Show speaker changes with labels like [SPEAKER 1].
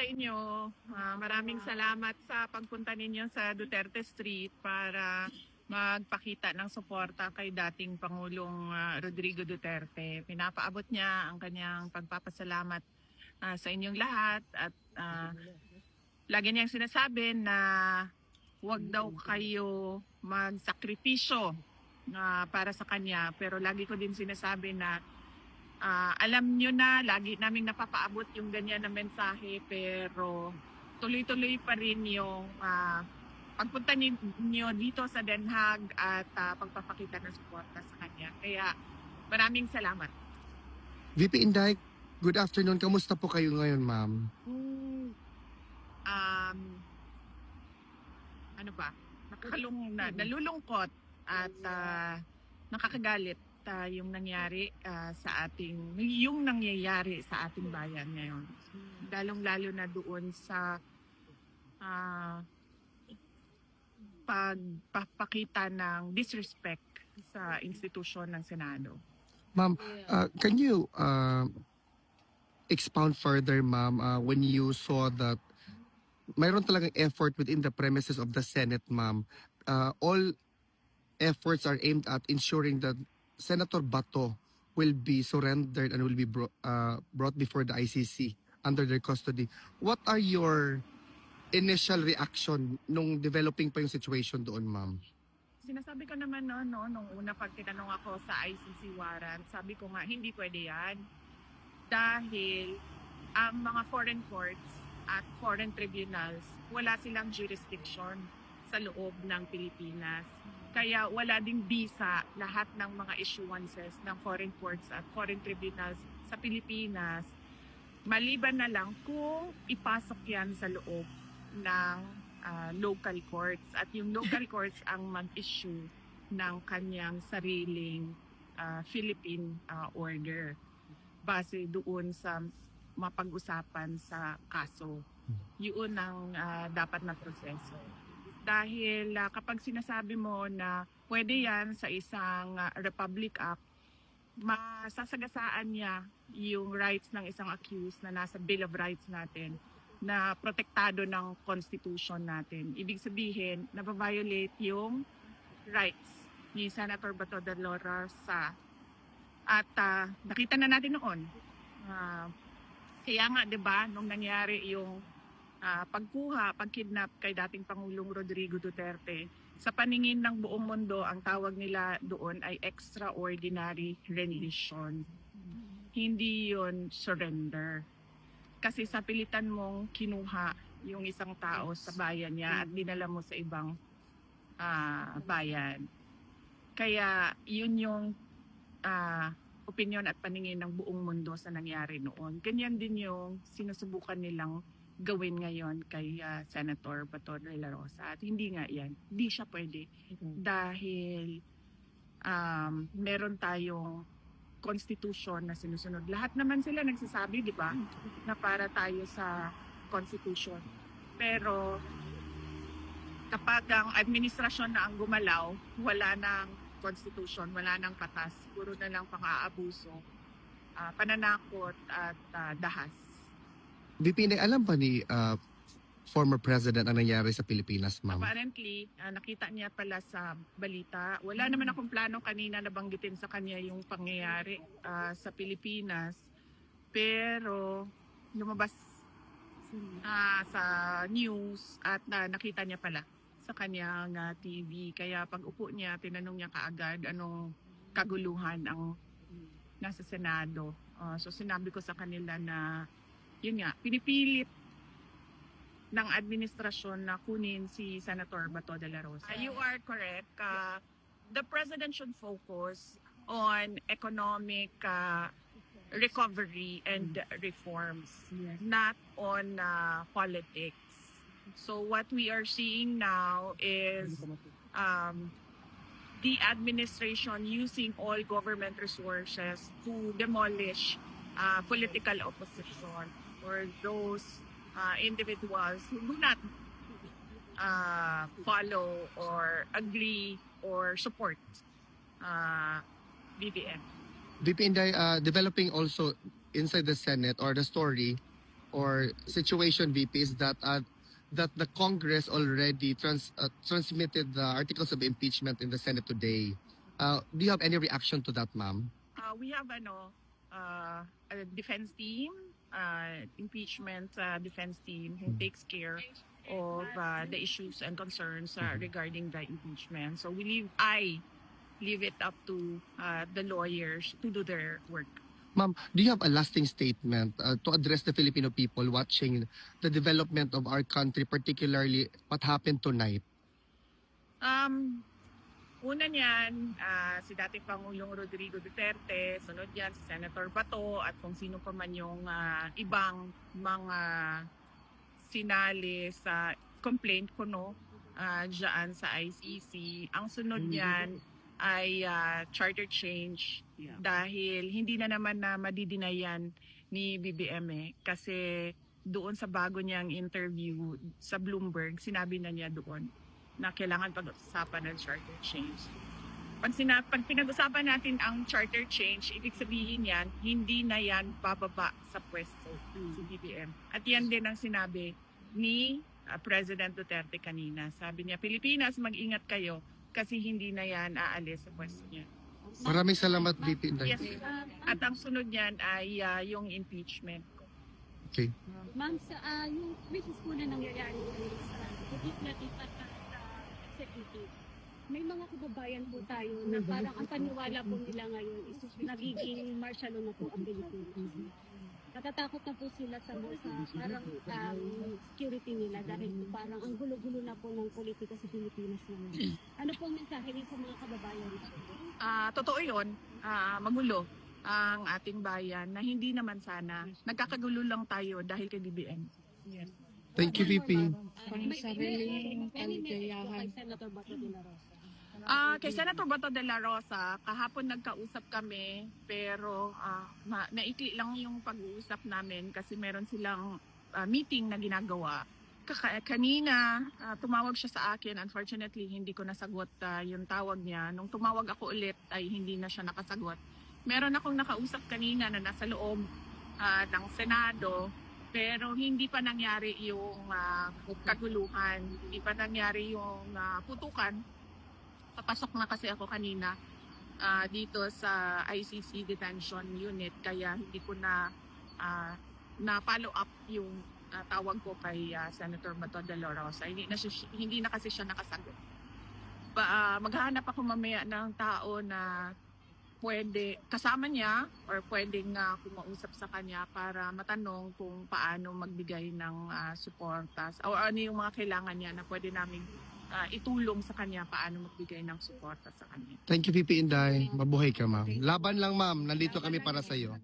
[SPEAKER 1] inyo. Maraming salamat sa pagpunta ninyo sa Duterte Street para magpakita ng suporta kay dating Pangulong Rodrigo Duterte. Pinapaabot niya ang kanyang pagpapasalamat sa inyong lahat at lagi niyang sinasabi na huwag daw kayo magsakripisyo para sa kanya. Pero lagi ko din sinasabi na alam nyo na, lagi namin napapaabot yung ganyan na mensahe, pero tuloy-tuloy pa rin yung pagpunta niyo dito sa Den Haag at pagpapakita ng suporta sa kanya. Kaya maraming salamat.
[SPEAKER 2] VP Inday, good afternoon. Kamusta po kayo ngayon, ma'am?
[SPEAKER 1] Ano ba? Nalulungkot at nakakagalit yung nangyari yung nangyayari sa ating bayan ngayon. Lalong-lalo na doon sa pagpapakita ng disrespect sa institusyon ng Senado.
[SPEAKER 2] Ma'am, can you expound further, ma'am, when you saw that mayroon talagang effort within the premises of the Senate, ma'am? All efforts are aimed at ensuring that Senator Bato will be surrendered and will be brought before the ICC under their custody. What are your initial reaction nung developing pa yung situation doon, ma'am?
[SPEAKER 1] Sinasabi ko naman nung una pag tinanong ako sa ICC warrant, sabi ko nga hindi pwede yan. Dahil ang mga foreign courts at foreign tribunals, wala silang jurisdiction sa loob ng Pilipinas. Kaya wala ding visa lahat ng mga issuances ng foreign courts at foreign tribunals sa Pilipinas. Maliban na lang kung ipasok yan sa loob ng local courts. At yung local courts ang mag-issue ng kanyang sariling Philippine order base doon sa mapag-usapan sa kaso. Yun ang dapat na proseso. Dahil kapag sinasabi mo na pwede yan sa isang Republic Act, masasagasaan niya yung rights ng isang accused na nasa Bill of Rights natin, na protektado ng Constitution natin. Ibig sabihin, nababiolate yung rights ni Senator Bato de la Rosa. At nakita na natin noon. Kaya nga, 'di ba, nung nangyari yung pagkidnap kay dating Pangulong Rodrigo Duterte, sa paningin ng buong mundo, ang tawag nila doon ay extraordinary rendition. Hindi yon surrender. Kasi sa pilitan mong kinuha yung isang tao sa bayan niya at dinala mo sa ibang bayan. Kaya yun yung opinion at paningin ng buong mundo sa nangyari noon. Ganyan din yung sinusubukan nilang gawin ngayon kay Senator Bato de la Rosa. At hindi nga yan. Hindi siya pwede. Dahil meron tayong constitution na sinusunod. Lahat naman sila nagsasabi, di ba, na para tayo sa constitution. Pero kapag ang administrasyon na ang gumalaw, wala nang constitution, wala nang batas, puro na lang pang-aabuso, pananakot at dahas.
[SPEAKER 2] VP Inday, alam ba ni former president ang nangyari sa Pilipinas, ma'am?
[SPEAKER 1] Apparently, nakita niya pala sa balita. Wala naman akong plano kanina na banggitin sa kanya yung pangyayari sa Pilipinas. Pero lumabas sa news at nakita niya pala sa kanyang TV. Kaya pag upo niya, tinanong niya kaagad anong kaguluhan ang nasa Senado. So sinabi ko sa kanila na yun nga, pinipilit ng administrasyon na kunin si Senator Bato de la Rosa. You are correct. The president should focus on economic recovery and reforms, not on politics. So what we are seeing now is the administration using all government resources to demolish political opposition or those individuals who do not follow or agree or support BBM.
[SPEAKER 2] VP Inday, developing also inside the Senate or the story or situation, VP, is that that the Congress already transmitted the articles of impeachment in the Senate today. Do you have any reaction to that, ma'am?
[SPEAKER 1] We have a defense team, impeachment defense team who takes care of the issues and concerns regarding the impeachment. So I leave it up to the lawyers to do their work.
[SPEAKER 2] Ma'am, do you have a lasting statement to address the Filipino people watching the development of our country, particularly what happened tonight?
[SPEAKER 1] Una niyan, si dating Pangulong Rodrigo Duterte, sunod yan si Senator Bato at kung sino pa man yung ibang mga sinali sa complaint ko dyan sa ICC. Ang sunod yan ay charter change dahil hindi na naman na madidinayan ni BBM kasi doon sa bago niyang interview sa Bloomberg, sinabi na niya doon na kailangan pag-usapan ng charter change. Pag pinag-usapan natin ang charter change, ibig sabihin yan, hindi na yan bababa sa pwesto si BBM. At yan din ang sinabi ni President Duterte kanina. Sabi niya, Pilipinas, mag-ingat kayo kasi hindi na yan aalis sa pwesto niya.
[SPEAKER 2] Maraming salamat, VP Inday.
[SPEAKER 1] Yes. At ang sunod niyan ay yung impeachment.
[SPEAKER 2] Okay.
[SPEAKER 3] Ma'am, yung wishes po na nangyayari sa legislative at sa executive, may mga kababayan po tayo na parang ang paniwala po nila ngayon is nagiging martial law na po ang Pilipinas. Natatakot na po sila sa parang security nila dahil parang ang gulo-gulo na po ng politika sa Pilipinas ngayon. Ano po ang mensahe niyo sa mga kababayan?
[SPEAKER 1] Totoo yun, magulo ang ating bayan na hindi naman sana. Nagkakagulo lang tayo dahil kay BBM. Yes.
[SPEAKER 2] Thank you, VP.
[SPEAKER 3] May kay Senator Bato de la Rosa.
[SPEAKER 1] Kay Senator Bato de la Rosa, kahapon nagkausap kami pero naikli lang yung pag-uusap namin kasi meron silang meeting na ginagawa. Kanina, tumawag siya sa akin. Unfortunately, hindi ko nasagot yung tawag niya. Nung tumawag ako ulit ay hindi na siya nakasagot. Meron akong nakausap kanina na nasa loob ng Senado pero hindi pa nangyari yung kaguluhan. Hindi pa nangyari yung putukan. Papasok na kasi ako kanina dito sa ICC detention unit kaya hindi ko na follow up yung tawag ko kay Senator Bato de la Rosa. Hindi na kasi siya nakasagot. Maghahanap ako mamaya ng tao na pwede kasama niya or pwedeng kumausap sa kanya para matanong kung paano magbigay ng suportas o ano yung mga kailangan niya na pwede namin itulong sa kanya paano magbigay ng suporta sa kanya.
[SPEAKER 2] Thank you, VP Inday. Mabuhay ka, ma'am. Laban lang, ma'am. Nandito kami para sa iyo.